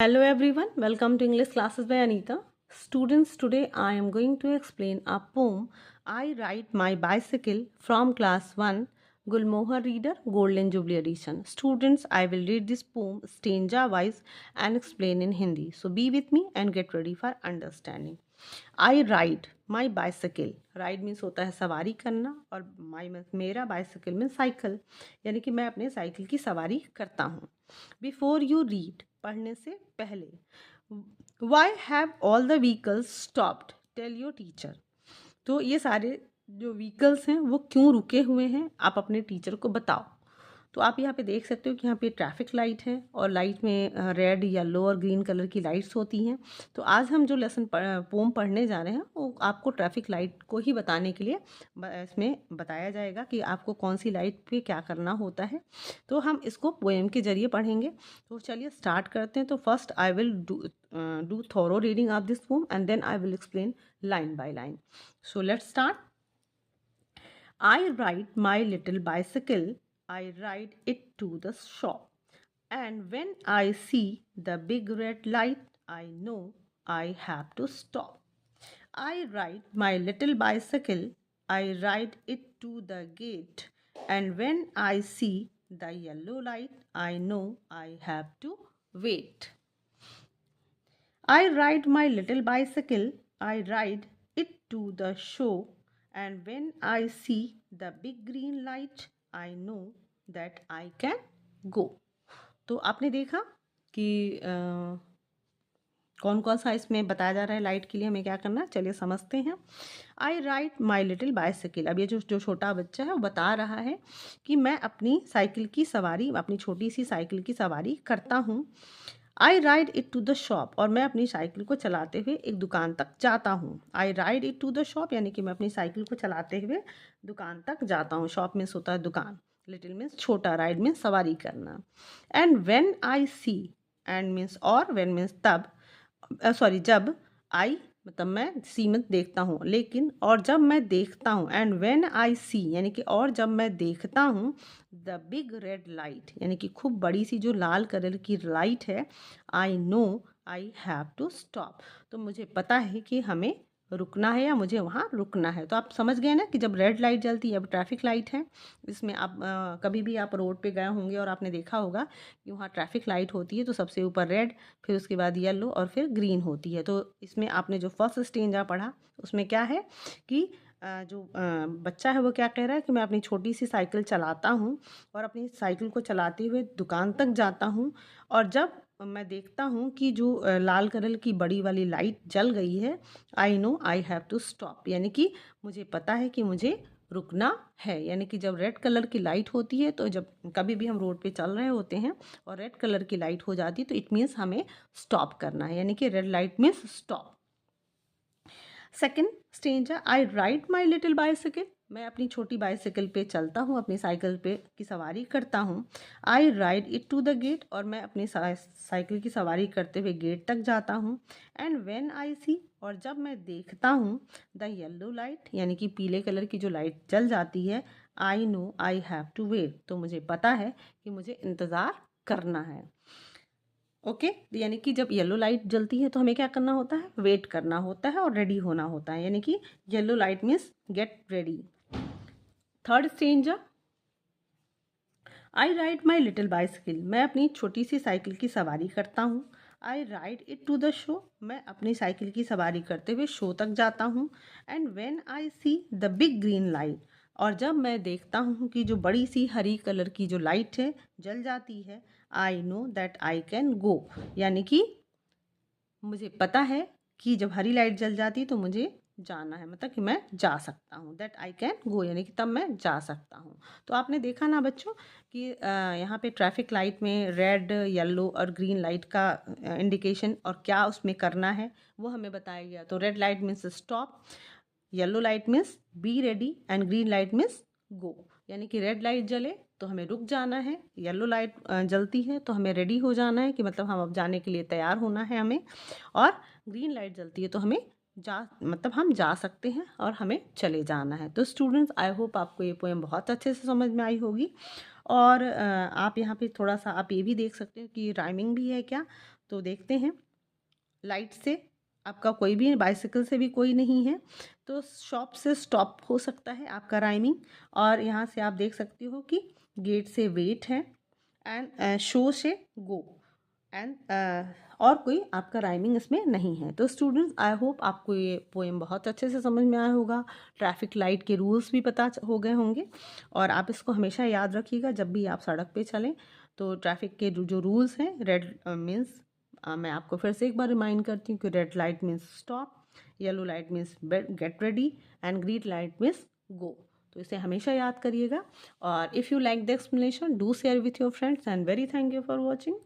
Hello everyone, welcome to English classes by Anita. Students, today I am going to explain a poem I Ride My Bicycle from class 1 Gulmohar Reader Golden Jubilee Edition. Students, I will read this poem stanza wise and explain in Hindi. So be with me and get ready for understanding. I ride my bicycle. Ride means होता है सवारी करना और माई मेरा bicycle means cycle, यानी कि मैं अपने साइकिल की सवारी करता हूँ. बिफोर यू रीड, पढ़ने से पहले. Why have all the vehicles stopped, tell your teacher. तो ये सारे जो व्हीकल्स हैं वो क्यों रुके हुए हैं, आप अपने टीचर को बताओ. तो आप यहाँ पे देख सकते हो कि यहाँ पे ट्रैफिक लाइट है और लाइट में रेड येलो और ग्रीन कलर की लाइट्स होती हैं. तो आज हम जो लेसन पोम पढ़ने जा रहे हैं वो आपको ट्रैफिक लाइट को ही बताने के लिए इसमें बताया जाएगा कि आपको कौन सी लाइट पे क्या करना होता है. तो हम इसको पोएम के जरिए पढ़ेंगे. तो चलिए स्टार्ट करते हैं. तो first I will do thorough reading of this poem and then I will explain line by line. So let's start. I ride my little bicycle. I ride it to the shop. And when I see the big red light, I know I have to stop. I ride my little bicycle. I ride it to the gate. And when I see the yellow light, I know I have to wait. I ride my little bicycle. I ride it to the show, and when I see the big green light, I know that I can go. तो आपने देखा कि कौन कौन सा इसमें बताया जा रहा है लाइट के लिए हमें क्या करना है. चलिए समझते हैं. आई राइड माई लिटिल बाइसिकल. अब ये जो छोटा बच्चा है वो बता रहा है कि मैं अपनी साइकिल की सवारी, अपनी छोटी सी साइकिल की सवारी करता हूँ. I ride it to the shop, और मैं अपनी साइकिल को चलाते हुए एक दुकान तक जाता हूँ. I ride it to the shop, यानी कि मैं अपनी साइकिल को चलाते हुए दुकान तक जाता हूँ. शॉप मीन्स होता है दुकान, लिटिल मीन्स छोटा, राइड मीन्स सवारी करना. And when I see, and means और, व्हेन मीन्स तब, सॉरी जब, आई मतलब मैं, सी में देखता हूँ, लेकिन और जब मैं देखता हूँ. एंड व्हेन आई सी यानी कि और जब मैं देखता हूँ द बिग रेड लाइट, यानी कि खूब बड़ी सी जो लाल कलर की लाइट है, I know I have to stop. तो मुझे पता है कि हमें रुकना है या मुझे वहाँ रुकना है. तो आप समझ गए ना कि जब रेड लाइट जलती है, अब ट्रैफिक लाइट है, इसमें आप कभी भी आप रोड पे गए होंगे और आपने देखा होगा कि वहाँ ट्रैफिक लाइट होती है. तो सबसे ऊपर रेड, फिर उसके बाद येलो और फिर ग्रीन होती है. तो इसमें आपने जो फर्स्ट स्टेंजा पढ़ा उसमें क्या है कि जो बच्चा है वो क्या कह रहा है कि मैं अपनी छोटी सी साइकिल चलाता हूँ और अपनी साइकिल को चलाते हुए दुकान तक जाता हूँ, और जब मैं देखता हूँ कि जो लाल कलर की बड़ी वाली लाइट जल गई है, I know I have to stop, यानी कि मुझे पता है कि मुझे रुकना है. यानी कि जब रेड कलर की लाइट होती है, तो जब कभी भी हम रोड पे चल रहे होते हैं और रेड कलर की लाइट हो जाती है तो इट मीन्स हमें स्टॉप करना है, यानी कि red light means stop. Second stanza, I ride my little bicycle. मैं अपनी छोटी बाइसिकल पे चलता हूँ, अपनी साइकिल पे की सवारी करता हूँ. I ride it to the gate, और मैं अपनी साइकिल की सवारी करते हुए गेट तक जाता हूँ. एंड व्हेन आई सी, और जब मैं देखता हूँ द येलो लाइट, यानी कि पीले कलर की जो लाइट जल जाती है, I know I have to wait. तो मुझे पता है कि मुझे इंतज़ार करना है. ओके यानी कि जब येलो लाइट जलती है तो हमें क्या करना होता है, वेट करना होता है और रेडी होना होता है, यानी कि yellow light means get ready. Third stanza, I ride my little bicycle. मैं अपनी छोटी सी साइकिल की सवारी करता हूँ. I ride it to the show. मैं अपनी साइकिल की सवारी करते हुए शो तक जाता हूँ. And when I see the big green light, और जब मैं देखता हूँ कि जो बड़ी सी हरी कलर की जो लाइट है जल जाती है, I know that I can go, यानी कि मुझे पता है कि जब हरी लाइट जल जाती है तो मुझे जाना है, मतलब कि मैं जा सकता हूँ. दैट आई कैन गो, यानी कि तब मैं जा सकता हूँ. तो आपने देखा ना बच्चों कि यहाँ पे ट्रैफिक लाइट में रेड, येलो और ग्रीन लाइट का इंडिकेशन और क्या उसमें करना है वो हमें बताया गया. तो red light means stop, yellow light means be ready, and green light means go. यानी कि रेड लाइट जले तो हमें रुक जाना है, येलो लाइट जलती है तो हमें रेडी हो जाना है कि मतलब हम अब जाने के लिए तैयार होना है हमें, और ग्रीन लाइट जलती है तो हमें मतलब हम जा सकते हैं और हमें चले जाना है. तो स्टूडेंट्स, आई होप आपको ये पोएम बहुत अच्छे से समझ में आई होगी. और आप यहाँ पे थोड़ा सा आप ये भी देख सकते हो कि राइमिंग भी है क्या. तो देखते हैं, लाइट से आपका कोई भी, बाइसिकल से भी कोई नहीं है, तो शॉप से स्टॉप हो सकता है आपका राइमिंग। और यहाँ से आप देख सकती हो कि गेट से वेट है, एंड शो से गो, एंड और कोई आपका राइमिंग इसमें नहीं है। तो स्टूडेंट्स, आई होप आपको ये पोएम बहुत अच्छे से समझ में आया होगा, ट्रैफिक लाइट के रूल्स भी पता हो गए होंगे, और आप इसको हमेशा याद रखिएगा जब भी आप सड़क पे चलें। तो ट्रैफिक के जो रूल्स हैं, रेड मीन्स, मैं आपको फिर से एक बार रिमाइंड करती हूँ कि red light means stop, yellow light means get ready, and green light means go. तो इसे हमेशा याद करिएगा। और if you like the explanation, do share with your friends, and very thank you for watching.